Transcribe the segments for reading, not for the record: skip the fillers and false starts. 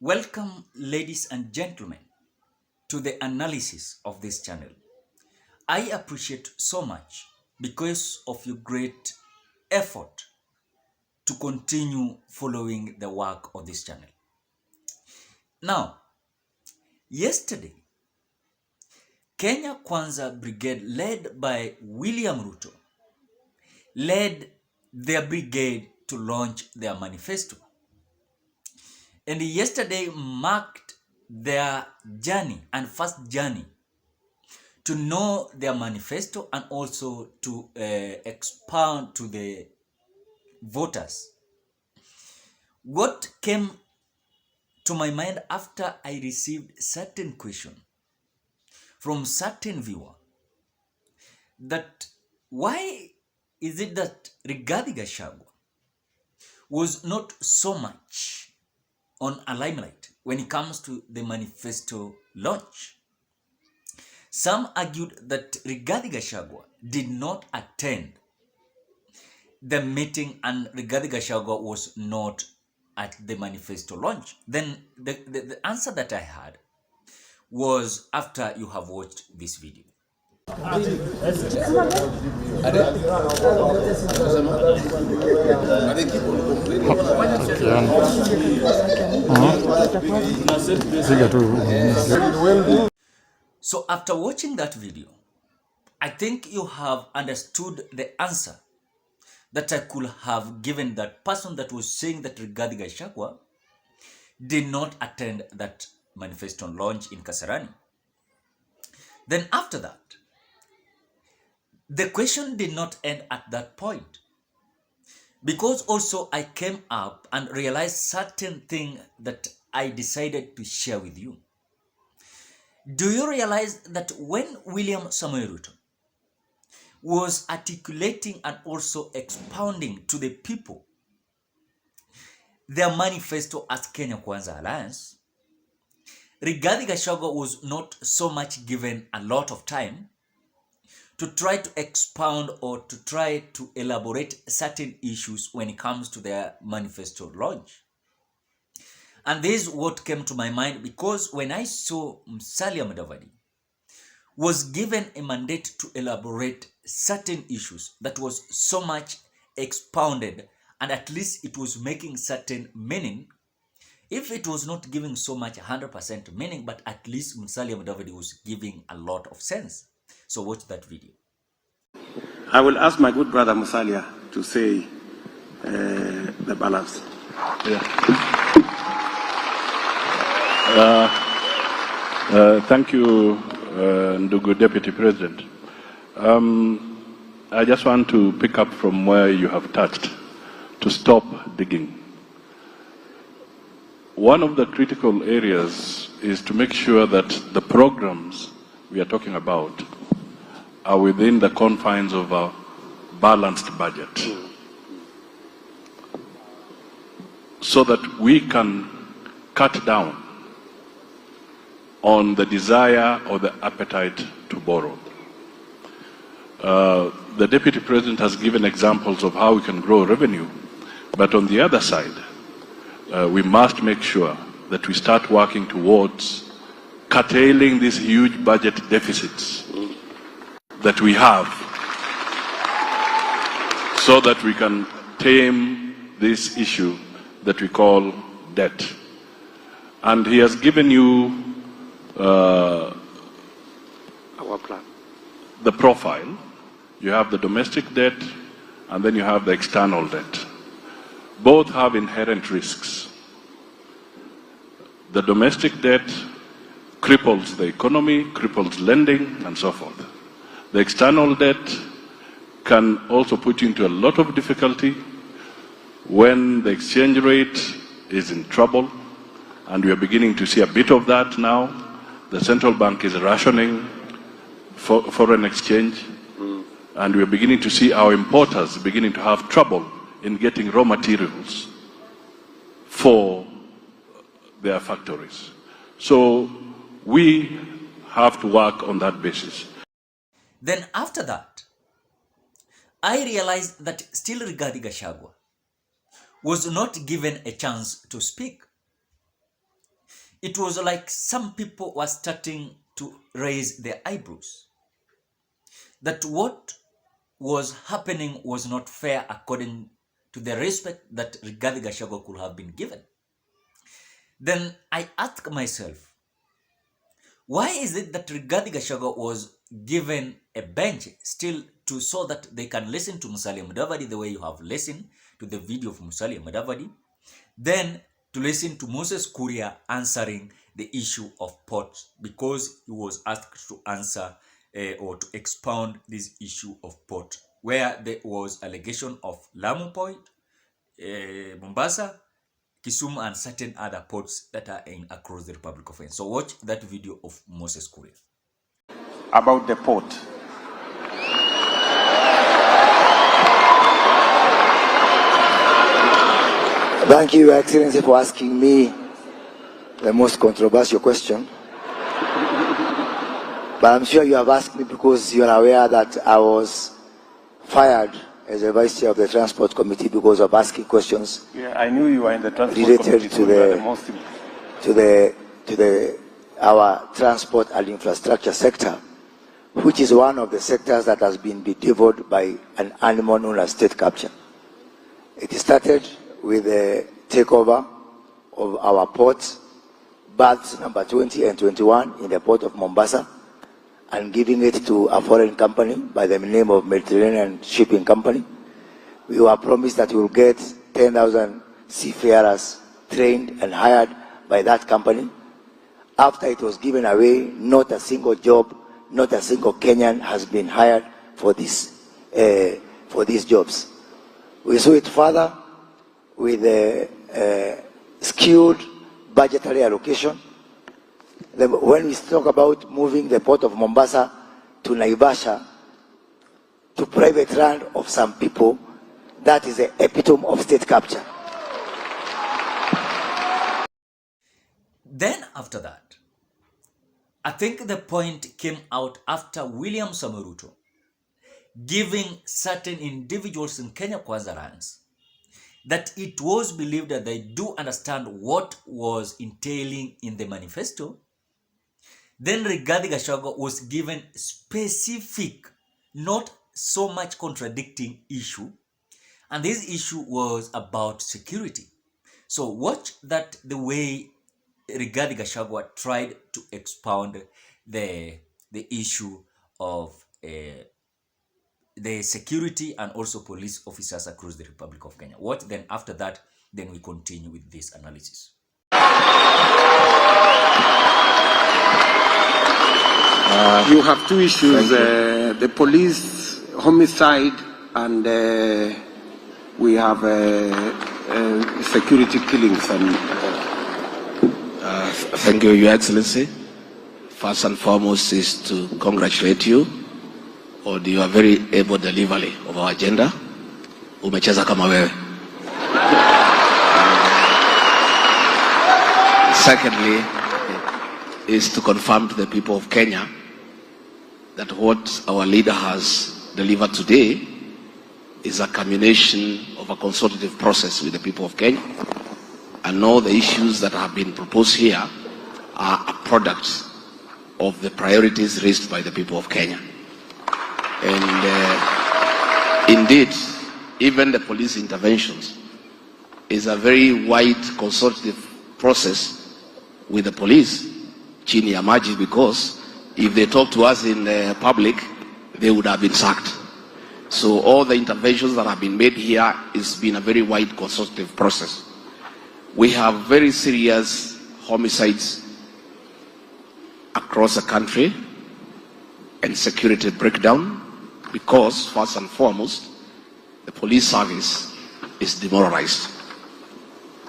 Welcome, ladies and gentlemen, to the analysis of this channel. I appreciate so much because of your great effort to continue following the work of this channel. Now, yesterday, Kenya Kwanza Brigade, led by William Ruto, led their brigade to launch their manifesto. And yesterday marked their journey and first journey to know their manifesto and also to expound to the voters. What came to my mind after I received certain question from certain viewer that why is it that Rigathi Gachagua was not so much on a limelight when it comes to the manifesto launch? Some argued that Rigathi Gachagua did not attend the meeting and Rigathi Gachagua was not at the manifesto launch. Then the answer that I had was after you have watched this video. So after watching that video, I think you have understood the answer that I could have given that person that was saying that Rigathi Gachagua did not attend that manifesto launch in Kasarani. Then after that, the question did not end at that point, because also I came up and realized certain thing that I decided to share with you. Do you realize that when William Samoei Ruto was articulating and also expounding to the people their manifesto as Kenya Kwanza Alliance, Rigathi Gachagua was not so much given a lot of time to try to expound or to try to elaborate certain issues when it comes to their manifesto launch. And this is what came to my mind, because when I saw Musalia Mudavadi was given a mandate to elaborate certain issues that was so much expounded, and at least it was making certain meaning, if it was not giving so much 100% meaning, but at least Musalia Mudavadi was giving a lot of sense. So watch that video. I will ask my good brother Musalia to say the balance. Thank you, Ndugu Deputy President. I just want to pick up from where you have touched, to stop digging. One of the critical areas is to make sure that the programs we are talking about are within the confines of a balanced budget, so that we can cut down on the desire or the appetite to borrow. The Deputy President has given examples of how we can grow revenue, but on the other side, we must make sure that we start working towards curtailing these huge budget deficits that we have, so that we can tame this issue that we call debt. And he has given you Our plan. the profile. You have the domestic debt, and then you have the external debt. Both have inherent risks. The domestic debt cripples the economy, cripples lending, and so forth. The external debt can also put you into a lot of difficulty when the exchange rate is in trouble, and we are beginning to see a bit of that now. The central bank is rationing foreign exchange, and we are beginning to see our importers beginning to have trouble in getting raw materials for their factories. So we have to work on that basis. Then after that, I realized that still Rigathi Gachagua was not given a chance to speak. it was like some people were starting to raise their eyebrows. That what was happening was not fair according to the respect that Rigathi Gachagua could have been given. Then I ask myself, why is it that Rigathi Gachagua was given a bench still to so that they can listen to Musalia Mudavadi the way you have listened to the video of Musalia Mudavadi, then to listen to Moses Kuria answering the issue of ports, because he was asked to answer or to expound this issue of port, where there was allegation of Lamu Point, Mombasa, Kisumu, and certain other ports that are across the Republic of Kenya. So watch that video of Moses Kuria. About the port. Thank you, Your Excellency, for asking me the most controversial question. But I'm sure you have asked me because you are aware that I was fired as a vice chair of the Transport Committee because of asking questions. Yeah, I knew you were in the Transport related Committee. to our transport and infrastructure sector, which is one of the sectors that has been bedeviled by an animal known as state capture. It started with the takeover of our ports, berths number 20 and 21 in the port of Mombasa, and giving it to a foreign company by the name of Mediterranean Shipping Company. We were promised that we will get 10,000 seafarers trained and hired by that company. After it was given away, not a single job, not a single Kenyan has been hired for these jobs. We saw it further with a skewed budgetary allocation. When we talk about moving the port of Mombasa to Naivasha to private land of some people, that is the epitome of state capture. Then after that, I think the point came out after William Samoei Ruto giving certain individuals in Kenya Kwanza lands that it was believed that they do understand what was entailing in the manifesto. Then Rigathi Gachagua was given specific, not so much contradicting issue, and this issue was about security. So watch that the way Rigathi Gachagua tried to expound the issue of the security and also police officers across the Republic of Kenya. What then after that, then we continue with this analysis. You have two issues, the police homicide and we have security killings. Thank you, Your Excellency. First and foremost is to congratulate you on your very able delivery of our agenda. Umecheza kama wewe. Secondly, is to confirm to the people of Kenya that what our leader has delivered today is a culmination of a consultative process with the people of Kenya. And all the issues that have been proposed here are a product of the priorities raised by the people of Kenya. And indeed, even the police interventions is a very wide consultative process with the police, chini ya maji, because if they talk to us in public, they would have been sacked. So all the interventions that have been made here has been a very wide consultative process. We have very serious homicides across the country and security breakdown because, first and foremost, the police service is demoralized.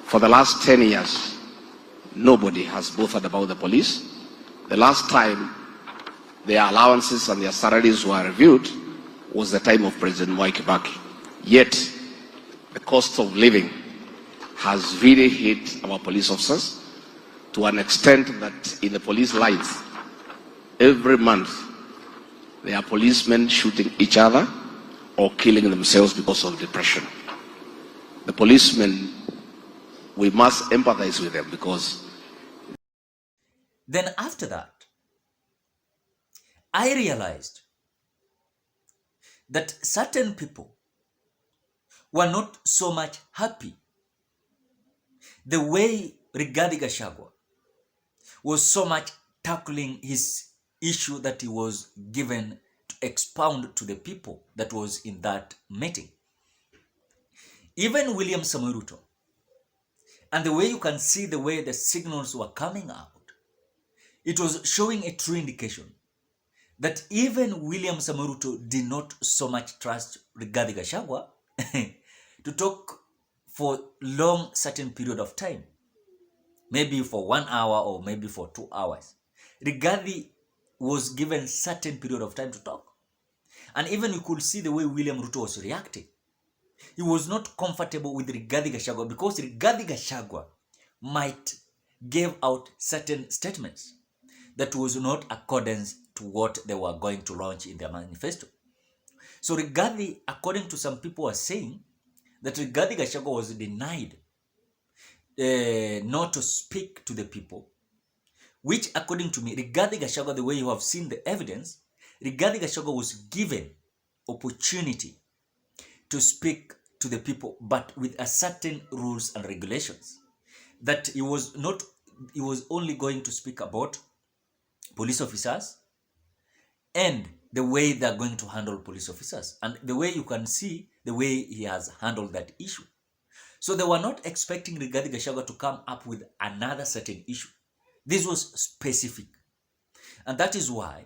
For the last 10 years, nobody has bothered about the police. The last time their allowances and their salaries were reviewed was the time of President Mwai Kibaki. Yet, the cost of living has really hit our police officers to an extent that in the police lines, every month, there are policemen shooting each other or killing themselves because of depression. The policemen, we must empathize with them because Then after that, I realized that certain people were not so much happy the way Rigathi Gachagua was so much tackling his issue that he was given to expound to the people that was in that meeting. Even William Samoei Ruto, and the way you can see the way the signals were coming out, it was showing a true indication that even William Samoei Ruto did not so much trust Rigathi Gachagua to talk for long certain period of time, maybe for 1 hour or maybe for 2 hours. Rigathi was given certain period of time to talk. And even you could see the way William Ruto was reacting. He was not comfortable with Rigathi Gachagua because Rigathi Gachagua might give out certain statements that was not accordance to what they were going to launch in their manifesto. So Rigathi, according to some people, are saying that Rigathi Gachagua was denied not to speak to the people, which according to me, Rigathi Gachagua, the way you have seen the evidence, Rigathi Gachagua was given opportunity to speak to the people, but with a certain rules and regulations. That he was only going to speak about police officers and the way they're going to handle police officers. And the way you can see the way he has handled that issue. So they were not expecting Rigathi Gachagua to come up with another certain issue. This was specific. And that is why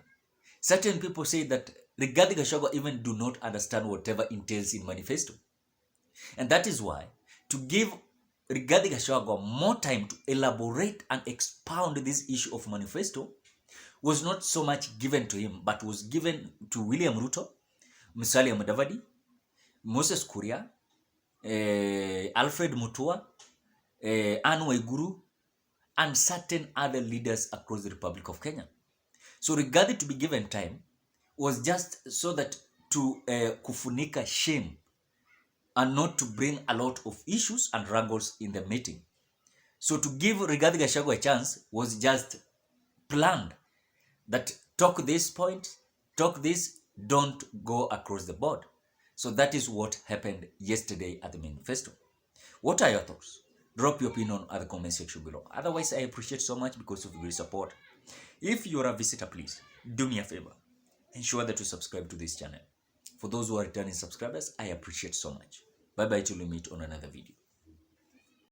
certain people say that Rigathi Gachagua even do not understand whatever entails in manifesto. And that is why to give Rigathi Gachagua more time to elaborate and expound this issue of manifesto was not so much given to him, but was given to William Ruto, Musalia Mudavadi, Moses Kuria, Alfred Mutua, Anne Waiguru, and certain other leaders across the Republic of Kenya. So Rigathi to be given time was just so that to kufunika shame and not to bring a lot of issues and wrangles in the meeting. So to give Rigathi Gachagua a chance was just planned that talk this point, talk this, don't go across the board. So that is what happened yesterday at the manifesto. What are your thoughts? Drop your opinion at the comment section below. Otherwise, I appreciate so much because of your support. If you are a visitor, please do me a favor. Ensure that you subscribe to this channel. For those who are returning subscribers, I appreciate so much. Bye bye till we meet on another video.